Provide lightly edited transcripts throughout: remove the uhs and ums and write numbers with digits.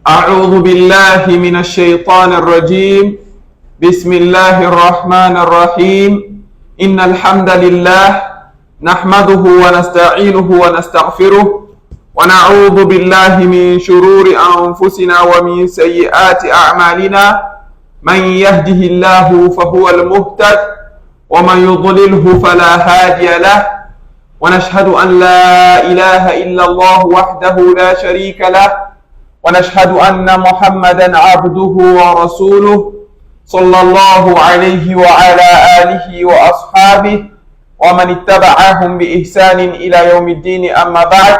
أعوذ بالله من الشيطان الرجيم بسم الله الرحمن الرحيم إن الحمد لله نحمده ونستعينه ونستغفره ونعوذ بالله من شرور أنفسنا ومن سيئات أعمالنا من يهده الله فهو المهتد ومن يضلله فلا هادي له ونشهد أن لا إله إلا الله وحده لا شريك له ونشهد أن محمدا عبده ورسوله صلى الله عليه وعلى آله وأصحابه ومن اتبعهم بإحسان إلى يوم الدين أما بعد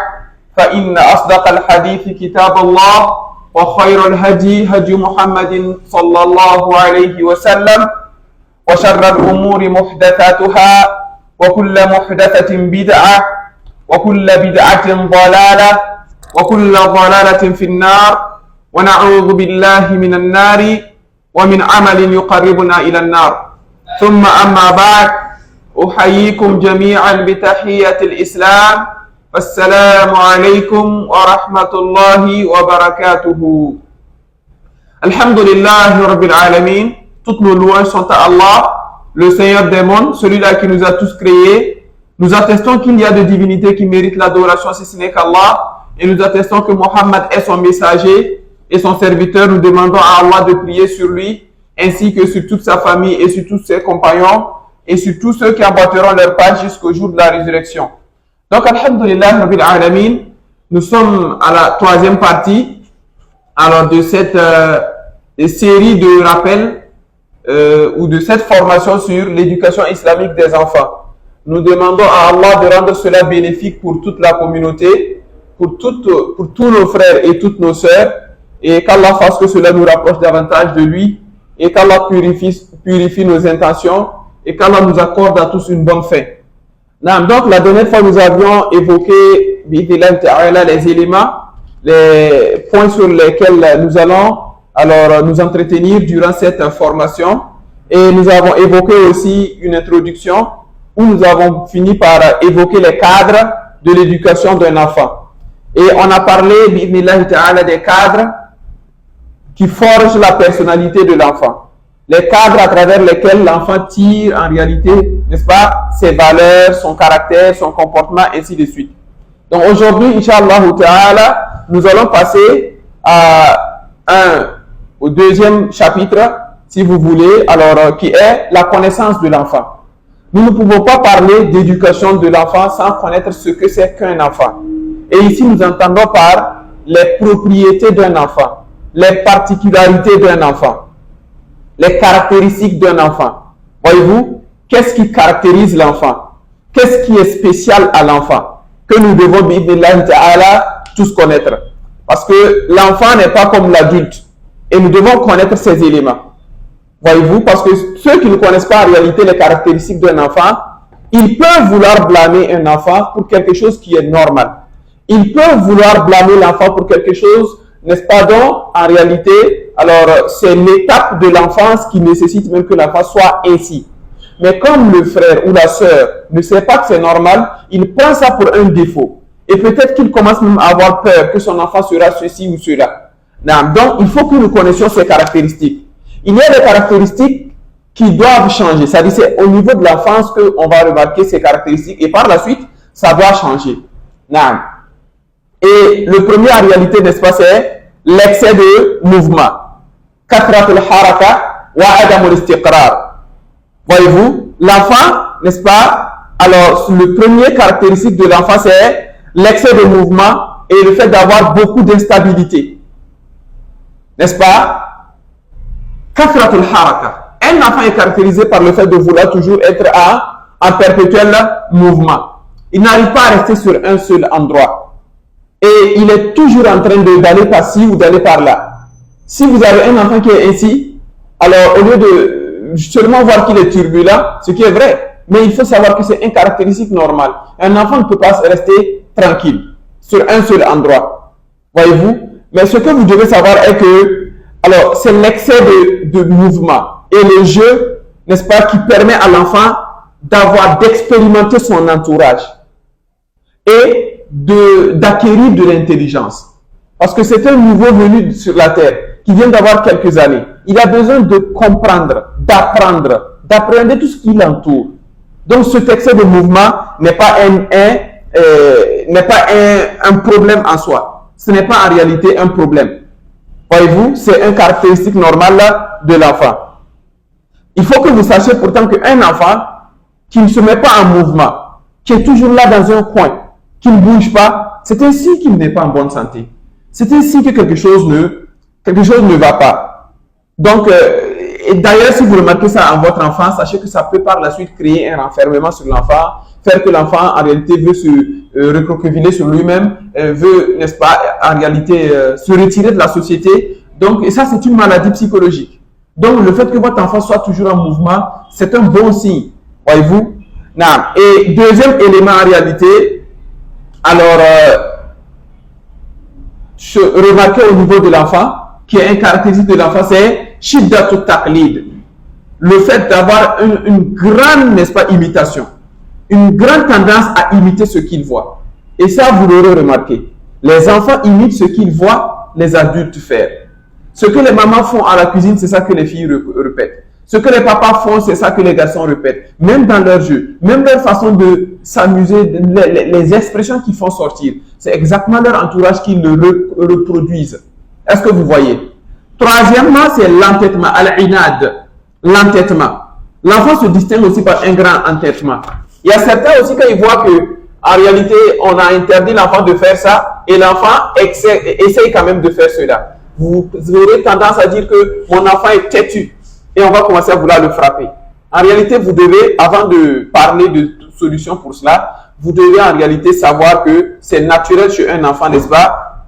فإن أصدق الحديث كتاب الله وخير الهدي هدي محمد صلى الله عليه وسلم وشر الأمور محدثاتها وكل محدثة بدعة وكل بدعة ضلالة وكل ضلالة في النار ونعوذ بالله من النار ومن عمل يقربنا إلى النار ثم أما بعد أحييكم جميعا بتحية الإسلام السلام عليكم ورحمة الله وبركاته الحمد لله رب العالمين. Toutes nos louanges sont à Allah, le Seigneur des mondes, celui-là qui nous a tous créés. Nous attestons qu'il y a de divinités qui méritent l'adoration si ce n'est qu'Allah. Et nous attestons que Mohammed est son messager et son serviteur. Nous demandons à Allah de prier sur lui, ainsi que sur toute sa famille et sur tous ses compagnons, et sur tous ceux qui emboîteront leur pas jusqu'au jour de la résurrection. Donc, Alhamdulillah Rabbil Alamin, nous sommes à la troisième partie alors de cette série de rappels ou de cette formation sur l'éducation islamique des enfants. Nous demandons à Allah de rendre cela bénéfique pour toute la communauté, pour tous nos frères et toutes nos sœurs, et qu'Allah fasse que cela nous rapproche davantage de lui, et qu'Allah purifie nos intentions, et qu'Allah nous accorde à tous une bonne fin. Donc, la dernière fois, nous avions évoqué les éléments, les points sur lesquels nous allons alors nous entretenir durant cette formation, et nous avons évoqué aussi une introduction où nous avons fini par évoquer les cadres de l'éducation d'un enfant. Et on a parlé des cadres qui forgent la personnalité de l'enfant. Les cadres à travers lesquels l'enfant tire en réalité, n'est-ce pas, ses valeurs, son caractère, son comportement, ainsi de suite. Donc aujourd'hui, Inch'Allah Ta'ala, nous allons passer au deuxième chapitre, si vous voulez, alors qui est la connaissance de l'enfant. Nous ne pouvons pas parler d'éducation de l'enfant sans connaître ce que c'est qu'un enfant. Et ici, nous entendons par les propriétés d'un enfant, les particularités d'un enfant, les caractéristiques d'un enfant. Voyez-vous, qu'est-ce qui caractérise l'enfant? Qu'est-ce qui est spécial à l'enfant? Que nous devons, bi'idhnillah ta'ala, tous connaître. Parce que l'enfant n'est pas comme l'adulte. Et nous devons connaître ces éléments. Voyez-vous, parce que ceux qui ne connaissent pas en réalité les caractéristiques d'un enfant, ils peuvent vouloir blâmer un enfant pour quelque chose qui est normal. Ils peuvent vouloir blâmer l'enfant pour quelque chose, n'est-ce pas donc, en réalité, alors c'est l'étape de l'enfance qui nécessite même que l'enfant soit ainsi. Mais comme le frère ou la sœur ne sait pas que c'est normal, il prend ça pour un défaut. Et peut-être qu'il commence même à avoir peur que son enfant sera ceci ou cela. Donc, il faut que nous connaissions ces caractéristiques. Il y a des caractéristiques qui doivent changer. C'est-à-dire, c'est au niveau de l'enfance qu'on va remarquer ces caractéristiques et par la suite, ça doit changer. Et le premier en réalité, n'est-ce pas, c'est l'excès de mouvement. Kathratul haraka wa adamul istiqrar. Voyez-vous, l'enfant, n'est-ce pas, alors le premier caractéristique de l'enfant, c'est l'excès de mouvement et le fait d'avoir beaucoup d'instabilité. N'est-ce pas? Kathratul haraka. Un enfant est caractérisé par le fait de vouloir toujours être en perpétuel mouvement. Il n'arrive pas à rester sur un seul endroit. Et il est toujours en train d'aller par-ci ou d'aller par-là. Si vous avez un enfant qui est ainsi, alors au lieu de seulement voir qu'il est turbulent, ce qui est vrai, mais il faut savoir que c'est une caractéristique normale. Un enfant ne peut pas rester tranquille sur un seul endroit. Voyez-vous? Mais ce que vous devez savoir est que, alors, c'est l'excès de mouvement et le jeu, n'est-ce pas, qui permet à l'enfant d'expérimenter son entourage et d'acquérir de l'intelligence. Parce que c'est un nouveau venu sur la terre, qui vient d'avoir quelques années. Il a besoin de comprendre, d'appréhender tout ce qui l'entoure. Donc, cet excès de mouvement n'est pas un problème en soi. Ce n'est pas en réalité un problème. Voyez-vous, c'est une caractéristique normale de l'enfant. Il faut que vous sachiez pourtant qu'un enfant qui ne se met pas en mouvement, qui est toujours là dans un coin, qui ne bouge pas, c'est un signe qu'il n'est pas en bonne santé. C'est un signe que quelque chose ne va pas. Donc, et d'ailleurs, si vous remarquez ça en votre enfant, sachez que ça peut par la suite créer un renfermement sur l'enfant, faire que l'enfant, en réalité, veut se recroqueviller sur lui-même, veut, n'est-ce pas, en réalité, se retirer de la société. Donc, et ça, c'est une maladie psychologique. Donc, le fait que votre enfant soit toujours en mouvement, c'est un bon signe. Voyez-vous? Et deuxième élément, en réalité, alors, remarquez au niveau de l'enfant, qui est une caractéristique de l'enfant, c'est shiddatu taqlid. Le fait d'avoir une grande, n'est-ce pas, imitation. Une grande tendance à imiter ce qu'ils voient. Et ça, vous l'aurez remarqué. Les enfants imitent ce qu'ils voient les adultes faire. Ce que les mamans font à la cuisine, c'est ça que les filles répètent. Ce que les papas font, c'est ça que les garçons répètent. Même dans leur jeu, même leur façon de s'amuser, les expressions qu'ils font sortir, c'est exactement leur entourage qui le reproduisent. Est-ce que vous voyez? Troisièmement, c'est l'entêtement, al-inad, l'entêtement. L'enfant se distingue aussi par un grand entêtement. Il y a certains aussi, quand ils voient que, en réalité, on a interdit l'enfant de faire ça, et l'enfant essaye quand même de faire cela. Vous aurez tendance à dire que mon enfant est têtu, et on va commencer à vouloir le frapper. En réalité, vous devez, avant de parler de solutions pour cela, vous devez en réalité savoir que c'est naturel chez un enfant, n'est-ce pas,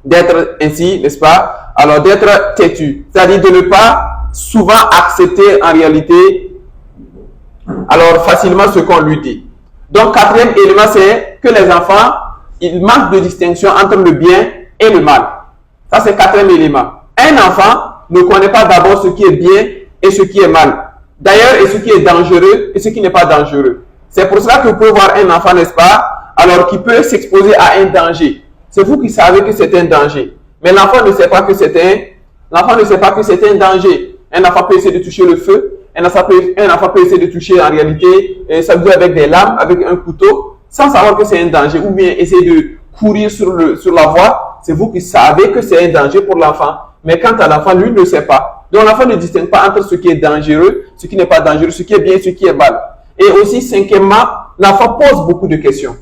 d'être ainsi, n'est-ce pas, alors d'être têtu. C'est-à-dire de ne pas souvent accepter en réalité, alors facilement ce qu'on lui dit. Donc, quatrième élément, c'est que les enfants, ils manquent de distinction entre le bien et le mal. Ça, c'est quatrième élément. Un enfant ne connaît pas d'abord ce qui est bien et ce qui est mal. D'ailleurs, et ce qui est dangereux et ce qui n'est pas dangereux. C'est pour cela que vous pouvez voir un enfant, n'est-ce pas, alors qui peut s'exposer à un danger. C'est vous qui savez que c'est un danger. Mais l'enfant ne sait pas que c'est un danger. Un enfant peut essayer de toucher le feu. Un enfant peut essayer de toucher en réalité, s'amuser avec des lames, avec un couteau, sans savoir que c'est un danger, ou bien essayer de courir sur la voie. C'est vous qui savez que c'est un danger pour l'enfant. Mais quant à l'enfant, lui ne sait pas. Donc l'enfant ne distingue pas entre ce qui est dangereux, ce qui n'est pas dangereux, ce qui est bien et ce qui est mal. Et aussi, cinquièmement, l'enfant pose beaucoup de questions.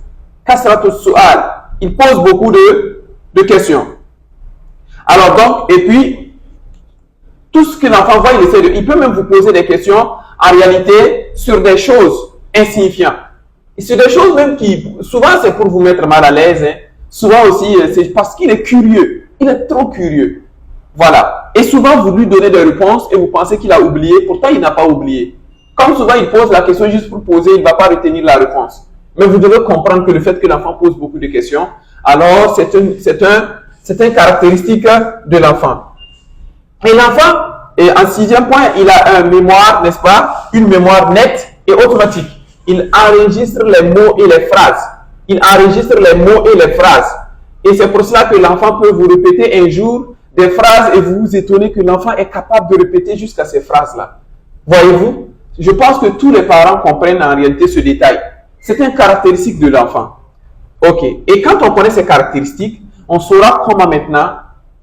Kasratu su'al. Il pose beaucoup de questions. Alors donc, et puis, tout ce que l'enfant voit, il peut même vous poser des questions, en réalité, sur des choses insignifiantes. Et sur des choses même qui, souvent c'est pour vous mettre mal à l'aise, hein. Souvent aussi, c'est parce qu'il est curieux. Il est trop curieux. Voilà. Et souvent, vous lui donnez des réponses et vous pensez qu'il a oublié. Pourtant, il n'a pas oublié. Comme souvent, il pose la question juste pour poser, il ne va pas retenir la réponse. Mais vous devez comprendre que le fait que l'enfant pose beaucoup de questions, alors c'est une caractéristique de l'enfant. Et l'enfant, en sixième point, il a une mémoire, n'est-ce pas, une mémoire nette et automatique. Il enregistre les mots et les phrases. Il enregistre les mots et les phrases. Et c'est pour cela que l'enfant peut vous répéter un jour des phrases et vous vous étonnez que l'enfant est capable de répéter jusqu'à ces phrases-là. Voyez-vous? Je pense que tous les parents comprennent en réalité ce détail. C'est une caractéristique de l'enfant. Ok. Et quand on connaît ces caractéristiques, on saura comment maintenant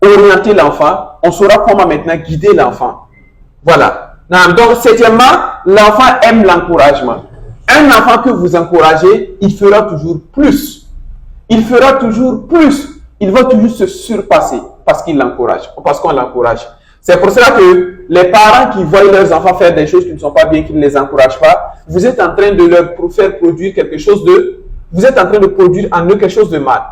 orienter l'enfant, on saura comment maintenant guider l'enfant. Voilà. Donc, septièmement, l'enfant aime l'encouragement. Un enfant que vous encouragez, il fera toujours plus. Il fera toujours plus. Il va toujours se surpasser parce qu'il l'encourage, parce qu'on l'encourage. C'est pour cela que les parents qui voient leurs enfants faire des choses qui ne sont pas bien, qui ne les encouragent pas, vous êtes en train de leur faire produire quelque chose vous êtes en train de produire en eux quelque chose de mal.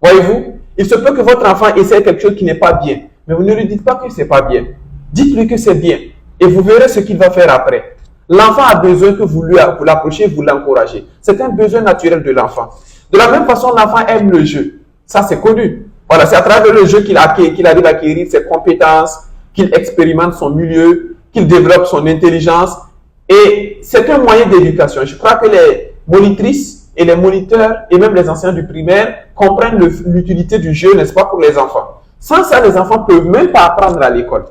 Voyez-vous? Il se peut que votre enfant essaie quelque chose qui n'est pas bien, mais vous ne lui dites pas que c'est pas bien. Dites-lui que c'est bien et vous verrez ce qu'il va faire après. L'enfant a besoin que vous l'approchiez, vous l'encouragez. C'est un besoin naturel de l'enfant. De la même façon, l'enfant aime le jeu. Ça, c'est connu. Voilà, c'est à travers le jeu qu'il arrive à acquérir ses compétences, qu'il expérimente son milieu, qu'il développe son intelligence. Et c'est un moyen d'éducation. Je crois que les monitrices et les moniteurs et même les enseignants du primaire comprennent l'utilité du jeu, n'est-ce pas, pour les enfants. Sans ça, les enfants ne peuvent même pas apprendre à l'école.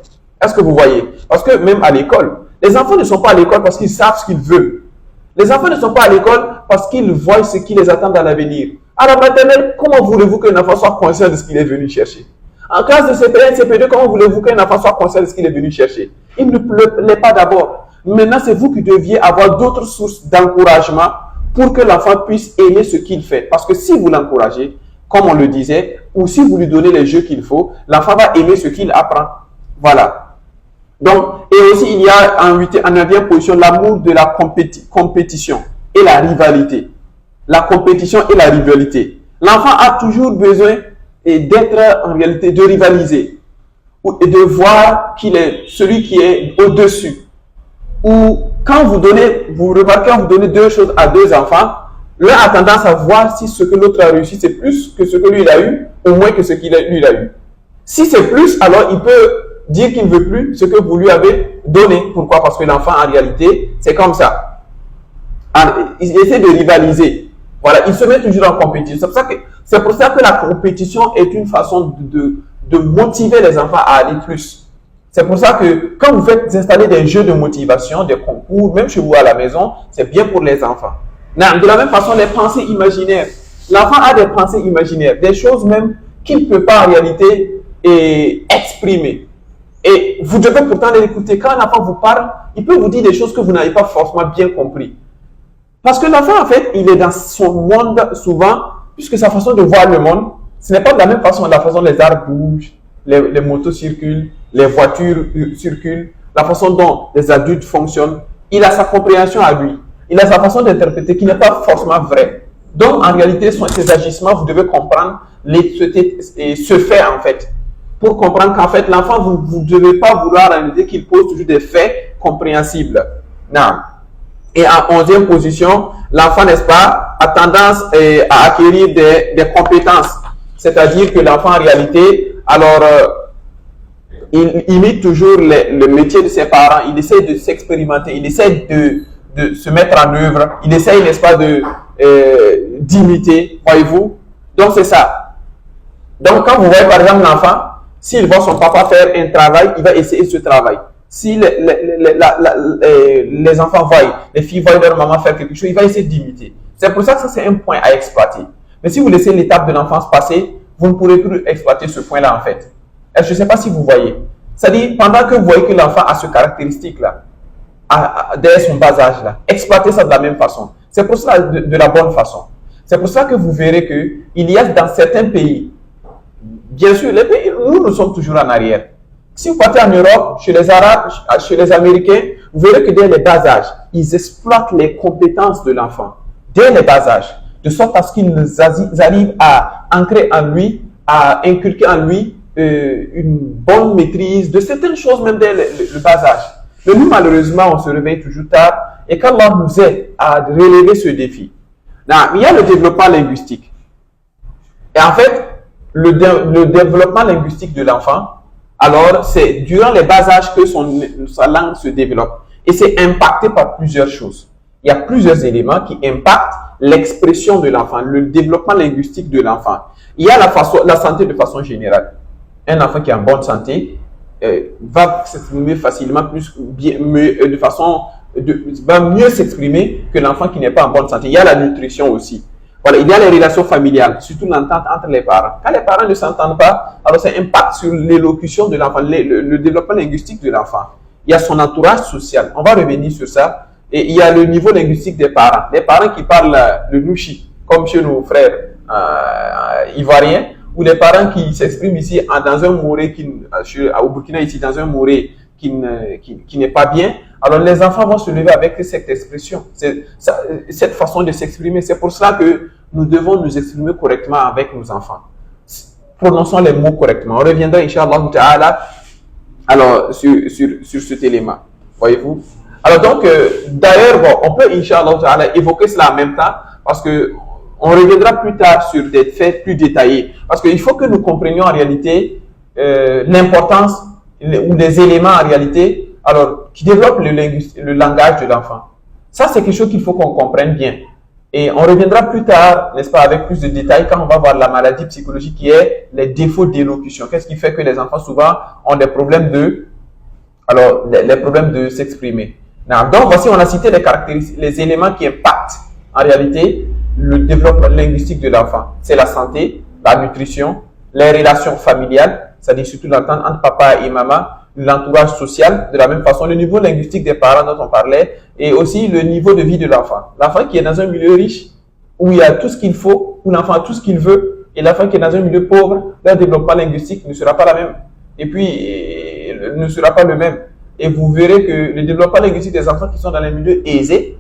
Est-ce que vous voyez? Parce que même à l'école, les enfants ne sont pas à l'école parce qu'ils savent ce qu'ils veulent. Les enfants ne sont pas à l'école parce qu'ils voient ce qui les attend dans l'avenir. À la maternelle, comment voulez-vous qu'un enfant soit conscient de ce qu'il est venu chercher? En classe de CP1, CP2, comment voulez-vous qu'un enfant soit conscient de ce qu'il est venu chercher? Il ne l'est pas d'abord. Maintenant, c'est vous qui deviez avoir d'autres sources d'encouragement pour que l'enfant puisse aimer ce qu'il fait. Parce que si vous l'encouragez, comme on le disait, ou si vous lui donnez les jeux qu'il faut, l'enfant va aimer ce qu'il apprend. Voilà. Donc, et aussi, il y a en 9e position l'amour de la compétition et la rivalité. La compétition et la rivalité. L'enfant a toujours besoin d'être en réalité, de rivaliser et de voir qu'il est celui qui est au-dessus. Ou quand vous remarquez, quand vous donnez deux choses à deux enfants, l'un a tendance à voir si ce que l'autre a réussi, c'est plus que ce que lui il a eu, ou moins que ce qu'il lui a eu. Si c'est plus, alors il peut dire qu'il ne veut plus ce que vous lui avez donné. Pourquoi? Parce que l'enfant, en réalité, c'est comme ça. Il essaie de rivaliser. Voilà, il se met toujours en compétition. C'est pour ça que la compétition est une façon de motiver les enfants à aller plus. C'est pour ça que quand vous faites installer des jeux de motivation, des concours, même chez vous à la maison, c'est bien pour les enfants. De la même façon, les pensées imaginaires. L'enfant a des pensées imaginaires, des choses même qu'il ne peut pas en réalité exprimer. Et vous devez pourtant l'écouter. Quand un enfant vous parle, il peut vous dire des choses que vous n'avez pas forcément bien compris. Parce que l'enfant, en fait, il est dans son monde souvent, puisque sa façon de voir le monde, ce n'est pas de la même façon, la façon dont les arbres bougent, les motos circulent, les voitures circulent, la façon dont les adultes fonctionnent. Il a sa compréhension à lui. Il a sa façon d'interpréter qui n'est pas forcément vraie. Donc, en réalité, ces agissements, vous devez comprendre ce fait, en fait. Pour comprendre qu'en fait, l'enfant, vous ne devez pas vouloir réaliser qu'il pose toujours des faits compréhensibles. Non. Et en 11e position, l'enfant, n'est-ce pas, a tendance à acquérir des compétences. C'est-à-dire que l'enfant, en réalité, alors, il imite toujours le métier de ses parents, il essaie de s'expérimenter, il essaie de se mettre en œuvre, il essaie, n'est-ce pas, d'imiter, voyez-vous. Donc, c'est ça. Donc, quand vous voyez, par exemple, l'enfant, s'il voit son papa faire un travail, il va essayer ce travail. Si les enfants voient, les filles voient leur maman faire quelque chose, il va essayer d'imiter. C'est pour ça que ça, c'est un point à exploiter. Mais si vous laissez l'étape de l'enfance passer, vous ne pourrez plus exploiter ce point-là, en fait. Et je ne sais pas si vous voyez. C'est-à-dire, pendant que vous voyez que l'enfant a ce caractéristique-là, dès son bas âge-là, exploitez ça de la même façon. C'est pour ça de la bonne façon. C'est pour ça que vous verrez qu'il y a dans certains pays, bien sûr, les pays, nous sommes toujours en arrière. Si vous partez en Europe, chez les Arabes, chez les Américains, vous verrez que dès les bas âges, ils exploitent les compétences de l'enfant. Dès les bas âges. De sorte à ce qu'ils arrivent à ancrer en lui, à inculquer en lui une bonne maîtrise de certaines choses, même dès le bas âge. Mais nous, malheureusement, on se réveille toujours tard et qu'Allah nous aide à relever ce défi. Non, il y a le développement linguistique. Et en fait, le développement linguistique de l'enfant, alors c'est durant les bas âges que sa langue se développe. Et c'est impacté par plusieurs choses. Il y a plusieurs éléments qui impactent l'expression de l'enfant, le développement linguistique de l'enfant. Il y a la santé de façon générale. Un enfant qui est en bonne santé va s'exprimer facilement, va mieux s'exprimer que l'enfant qui n'est pas en bonne santé. Il y a la nutrition aussi. Voilà, il y a les relations familiales, surtout l'entente entre les parents. Quand les parents ne s'entendent pas, alors ça impacte sur l'élocution de l'enfant, le développement linguistique de l'enfant. Il y a son entourage social. On va revenir sur ça. Et il y a le niveau linguistique des parents. Les parents qui parlent le louchi, comme chez nos frères ivoiriens, ou les parents qui s'expriment ici dans un moré, au Burkina ici, dans un moré qui n'est pas bien. Alors les enfants vont se lever avec cette expression, cette façon de s'exprimer. C'est pour cela que nous devons nous exprimer correctement avec nos enfants. Prononçons les mots correctement. On reviendra, Inch'Allah Ta'ala, alors sur cet élément. Voyez-vous? Alors donc, d'ailleurs, bon, on peut, Inch'Allah Ta'ala, évoquer cela en même temps, parce que on reviendra plus tard sur des faits plus détaillés. Parce qu'il faut que nous comprenions en réalité l'importance ou les éléments en réalité, alors, qui développent le langage de l'enfant. Ça, c'est quelque chose qu'il faut qu'on comprenne bien. Et on reviendra plus tard, n'est-ce pas, avec plus de détails quand on va voir la maladie psychologique qui est les défauts d'élocution. Qu'est-ce qui fait que les enfants souvent ont des problèmes les problèmes de s'exprimer. Donc, voici, on a cité les caractéristiques, les éléments qui impactent en réalité le développement linguistique de l'enfant. C'est la santé, la nutrition, les relations familiales, c'est-à-dire surtout l'entente entre papa et maman, l'entourage social, de la même façon, le niveau linguistique des parents dont on parlait, et aussi le niveau de vie de l'enfant. L'enfant qui est dans un milieu riche, où il y a tout ce qu'il faut, où l'enfant a tout ce qu'il veut, et l'enfant qui est dans un milieu pauvre, leur développement linguistique ne sera pas la même. Et puis, ne sera pas le même. Et vous verrez que le développement linguistique des enfants qui sont dans les milieux aisés,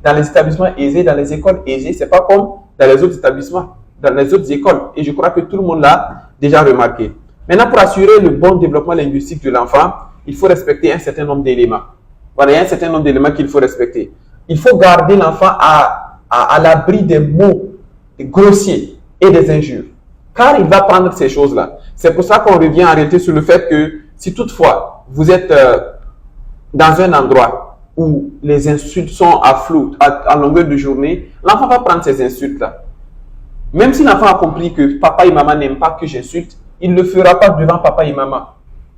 dans les établissements aisés, dans les écoles aisées, c'est pas comme dans les autres établissements, dans les autres écoles. Et je crois que tout le monde l'a déjà remarqué. Maintenant, pour assurer le bon développement linguistique de l'enfant, il faut respecter un certain nombre d'éléments. Voilà, il y a un certain nombre d'éléments qu'il faut respecter. Il faut garder l'enfant à l'abri des mots grossiers et des injures. Car il va prendre ces choses-là. C'est pour ça qu'on revient en réalité sur le fait que si toutefois vous êtes dans un endroit où les insultes sont à flot, à longueur de journée, l'enfant va prendre ces insultes-là. Même si l'enfant a compris que papa et maman n'aiment pas que j'insulte, il ne le fera pas devant papa et maman.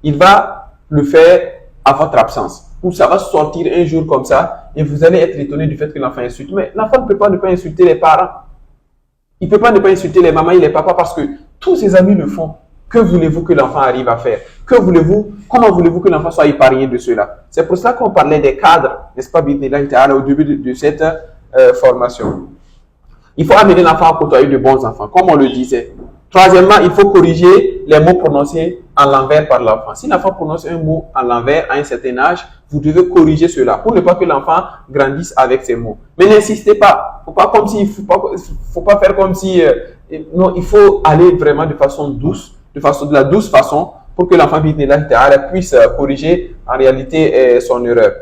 Il va le faire à votre absence. Ou ça va sortir un jour comme ça et vous allez être étonné du fait que l'enfant insulte. Mais l'enfant ne peut pas ne pas insulter les parents. Il ne peut pas ne pas insulter les mamans et les papas parce que tous ses amis le font. Que voulez-vous que l'enfant arrive à faire? Comment voulez-vous que l'enfant soit épargné de cela? C'est pour ça qu'on parlait des cadres, n'est-ce pas, au début de cette formation. Il faut amener l'enfant à côtoyer de bons enfants, comme on le disait. Troisièmement, il faut corriger les mots prononcés en l'envers par l'enfant. Si l'enfant prononce un mot en l'envers à un certain âge, vous devez corriger cela pour ne pas que l'enfant grandisse avec ces mots. Mais n'insistez pas. Faut pas faire comme si... non, il faut aller vraiment de façon douce, de la douce façon, pour que l'enfant puisse corriger en réalité son erreur.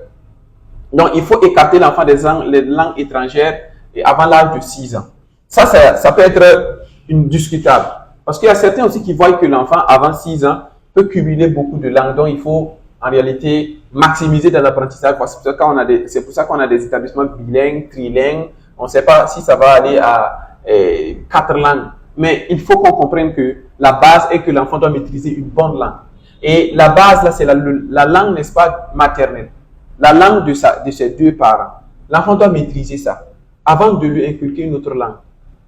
Donc, il faut écarter l'enfant des langues étrangères avant l'âge de 6 ans. Ça peut être discutable. Parce qu'il y a certains aussi qui voient que l'enfant, avant 6 ans, peut cumuler beaucoup de langues. Donc, il faut en réalité maximiser dans l'apprentissage. C'est pour ça qu'on a des établissements bilingues, trilingues. On ne sait pas si ça va aller à 4 langues. Mais il faut qu'on comprenne que la base est que l'enfant doit maîtriser une bonne langue. Et la base, là, c'est la langue, n'est-ce pas, maternelle. La langue de ses deux parents. L'enfant doit maîtriser ça avant de lui inculquer une autre langue.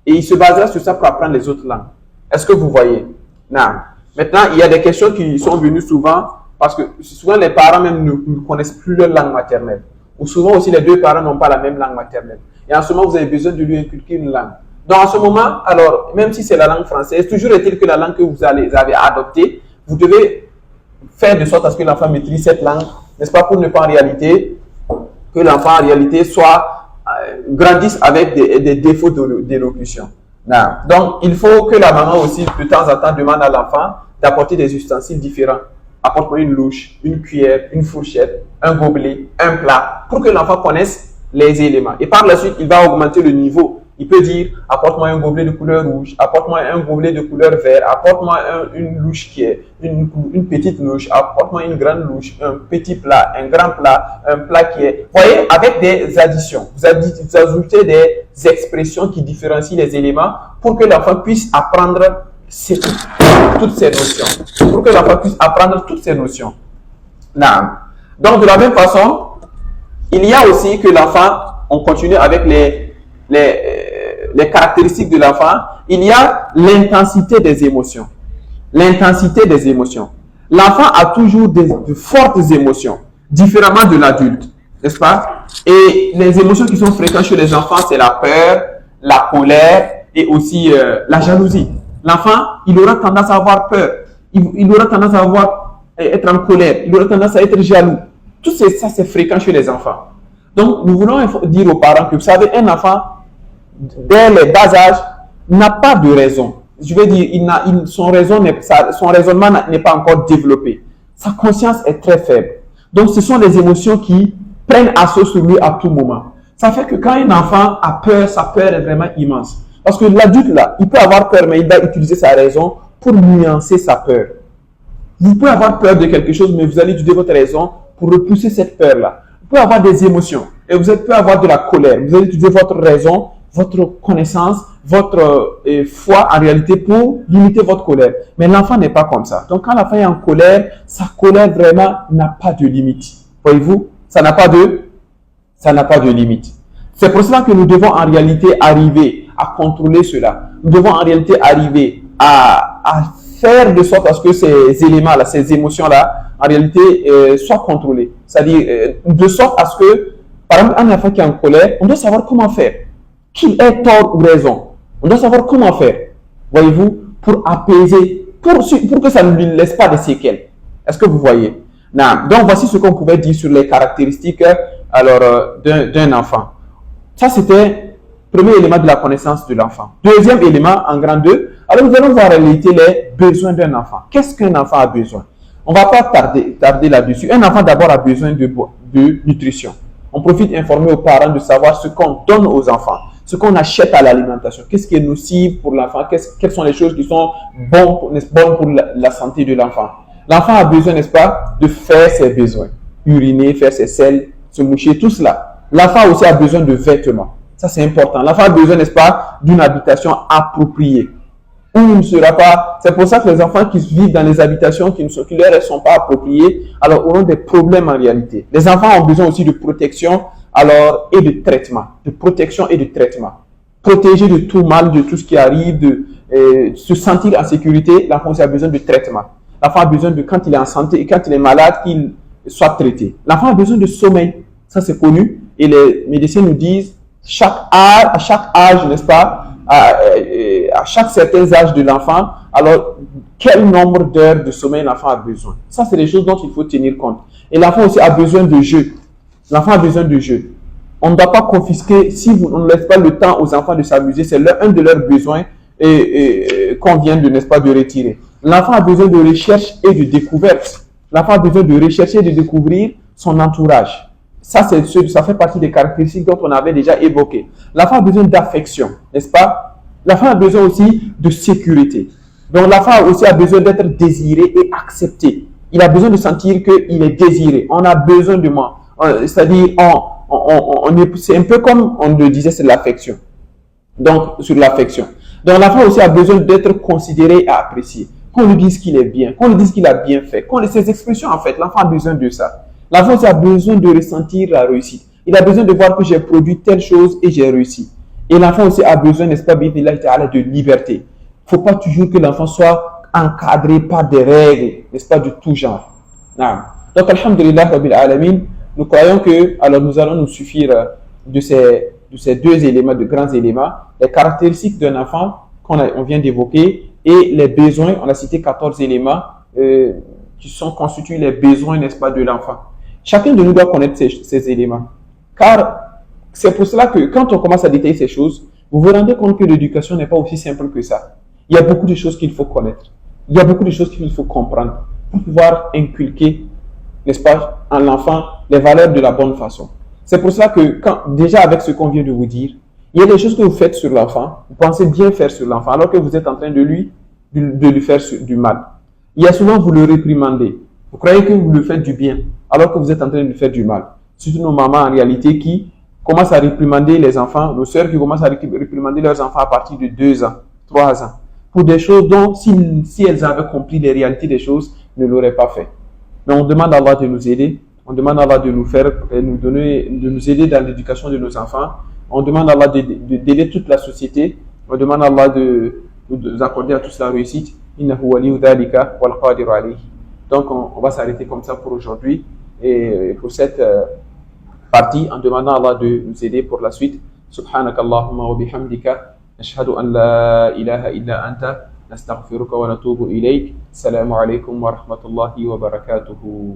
Et il se basera sur ça pour apprendre les autres langues. Est-ce que vous voyez? Non. Maintenant, il y a des questions qui sont venues souvent parce que souvent les parents même ne connaissent plus leur langue maternelle. Ou souvent aussi les deux parents n'ont pas la même langue maternelle. Et en ce moment, vous avez besoin de lui inculquer une langue. Donc en ce moment, alors, même si c'est la langue française, toujours est-il que la langue que vous avez adoptée, vous devez faire de sorte à ce que l'enfant maîtrise cette langue, n'est-ce pas, pour ne pas en réalité, que l'enfant en réalité grandisse avec des défauts d'élocution. Donc, il faut que la maman aussi, de temps en temps, demande à l'enfant d'apporter des ustensiles différents. Apporte-moi une louche, une cuillère, une fourchette, un gobelet, un plat, pour que l'enfant connaisse les éléments. Et par la suite, il va augmenter le niveau. Il peut dire, apporte-moi un gobelet de couleur rouge, apporte-moi un gobelet de couleur vert, apporte-moi une louche qui est une petite louche, apporte-moi une grande louche, un petit plat, un grand plat, un plat qui est... Vous voyez, avec des additions, vous ajoutez des expressions qui différencient les éléments pour que l'enfant puisse apprendre toutes ces notions. Pour que l'enfant puisse apprendre toutes ces notions. Donc, de la même façon, il y a aussi que l'enfant, on continue avec les caractéristiques de l'enfant, il y a l'intensité des émotions. L'intensité des émotions. L'enfant a toujours de fortes émotions, différemment de l'adulte, n'est-ce pas? Et les émotions qui sont fréquentes chez les enfants, c'est la peur, la colère et aussi la jalousie. L'enfant, il aura tendance à avoir peur, il aura tendance à être en colère, il aura tendance à être jaloux. Tout ça, c'est fréquent chez les enfants. Donc, nous voulons dire aux parents que, vous savez, un enfant, dès le bas âge, n'a pas de raison. Je veux dire, son raisonnement n'est pas encore développé. Sa conscience est très faible. Donc, ce sont les émotions qui prennent assaut sur lui à tout moment. Ça fait que quand un enfant a peur, sa peur est vraiment immense. Parce que l'adulte, là, il peut avoir peur, mais il va utiliser sa raison pour nuancer sa peur. Vous pouvez avoir peur de quelque chose, mais vous allez utiliser votre raison pour repousser cette peur-là. Vous pouvez avoir des émotions et vous pouvez avoir de la colère. Vous allez utiliser votre raison votre connaissance, votre foi en réalité pour limiter votre colère. Mais l'enfant n'est pas comme ça. Donc quand l'enfant est en colère, sa colère vraiment n'a pas de limite. Voyez-vous, ça n'a pas de limite. C'est pour cela que nous devons en réalité arriver à contrôler cela. Nous devons en réalité arriver à faire de sorte à ce que ces éléments-là, ces émotions-là, en réalité, soient contrôlées. C'est-à-dire, de sorte à ce que, par exemple, un enfant qui est en colère, on doit savoir comment faire. Qu'il ait tort ou raison. On doit savoir comment faire. Voyez-vous, pour apaiser, pour que ça ne lui laisse pas de séquelles. Est-ce que vous voyez? Non. Donc, voici ce qu'on pouvait dire sur les caractéristiques d'un enfant. Ça, c'était le premier élément de la connaissance de l'enfant. Deuxième élément, en grand 2, alors nous allons voir en réalité les besoins d'un enfant. Qu'est-ce qu'un enfant a besoin? On ne va pas tarder là-dessus. Un enfant d'abord a besoin de nutrition. On profite d'informer aux parents de savoir ce qu'on donne aux enfants, ce qu'on achète à l'alimentation. Qu'est-ce qui est nocif pour l'enfant? Quelles sont les choses qui sont bonnes pour la santé de l'enfant? L'enfant a besoin, n'est-ce pas, de faire ses besoins. Uriner, faire ses selles, se moucher, tout cela. L'enfant aussi a besoin de vêtements. Ça, c'est important. L'enfant a besoin, n'est-ce pas, d'une habitation appropriée. Où il ne sera pas... C'est pour ça que les enfants qui vivent dans les habitations qui ne leur sont pas appropriées, alors auront des problèmes en réalité. Les enfants ont besoin aussi de protection alors, et de traitement. De protection et de traitement. Protéger de tout mal, de tout ce qui arrive, de se sentir en sécurité, l'enfant aussi a besoin de traitement. L'enfant a besoin de, quand il est en santé et quand il est malade, qu'il soit traité. L'enfant a besoin de sommeil. Ça, c'est connu. Et les médecins nous disent, à chaque âge, n'est-ce pas, à chaque certain âge de l'enfant, alors quel nombre d'heures de sommeil l'enfant a besoin. Ça, c'est des choses dont il faut tenir compte. Et l'enfant aussi a besoin de jeu. L'enfant a besoin de jeu. On ne doit pas confisquer, si on ne laisse pas le temps aux enfants de s'amuser, c'est un de leurs besoins qu'on vient de, n'est-ce pas, de retirer. L'enfant a besoin de recherche et de découverte. L'enfant a besoin de rechercher et de découvrir son entourage. Ça fait partie des caractéristiques dont on avait déjà évoqué. L'enfant a besoin d'affection, n'est-ce pas? L'enfant a besoin aussi de sécurité. Donc l'enfant aussi a besoin d'être désiré et accepté. Il a besoin de sentir qu'il est désiré. On a besoin de moi. C'est-à-dire, c'est un peu comme on le disait, c'est l'affection. Donc, sur l'affection. Donc l'enfant aussi a besoin d'être considéré et apprécié. Qu'on lui dise qu'il est bien, qu'on lui dise qu'il a bien fait. Ses expressions, en fait, l'enfant a besoin de ça. L'enfant aussi a besoin de ressentir la réussite. Il a besoin de voir que j'ai produit telle chose et j'ai réussi. Et l'enfant aussi a besoin, n'est-ce pas, de liberté. Il ne faut pas toujours que l'enfant soit encadré par des règles, n'est-ce pas, de tout genre. Donc, alhamdulillah, rabbil alamin, nous croyons que, alors nous allons nous suffire de ces deux éléments, de grands éléments, les caractéristiques d'un enfant qu'on vient d'évoquer et les besoins. On a cité 14 éléments qui sont constitués les besoins, n'est-ce pas, de l'enfant. Chacun de nous doit connaître ces éléments. Car c'est pour cela que quand on commence à détailler ces choses, vous vous rendez compte que l'éducation n'est pas aussi simple que ça. Il y a beaucoup de choses qu'il faut connaître. Il y a beaucoup de choses qu'il faut comprendre pour pouvoir inculquer, n'est-ce pas, en l'enfant les valeurs de la bonne façon. C'est pour cela que, déjà avec ce qu'on vient de vous dire, il y a des choses que vous faites sur l'enfant, vous pensez bien faire sur l'enfant, alors que vous êtes en train de lui faire du mal. Il y a souvent, vous le réprimandez. Vous croyez que vous le faites du bien, alors que vous êtes en train de lui faire du mal. Surtout nos mamans, en réalité, qui commencent à réprimander les enfants, nos sœurs qui commencent à réprimander leurs enfants à partir de 2 ans, 3 ans, pour des choses dont, si elles avaient compris les réalités des choses, ne l'auraient pas fait. Mais on demande à Allah de nous aider. On demande à Allah de de nous aider dans l'éducation de nos enfants. On demande à Allah d'aider toute la société. On demande à Allah de nous accorder à tous la réussite. Innahu waliyu dhalika wal qadiru alayhi. Donc on va s'arrêter comme ça pour aujourd'hui et pour cette partie en demandant à Allah de nous aider pour la suite. Subhanakallahumma wa bihamdika nashhadu an la ilaha illa anta nastaghfiruka wa natubu ilayk. Assalamu alaykum wa rahmatullahi wa barakatuhu.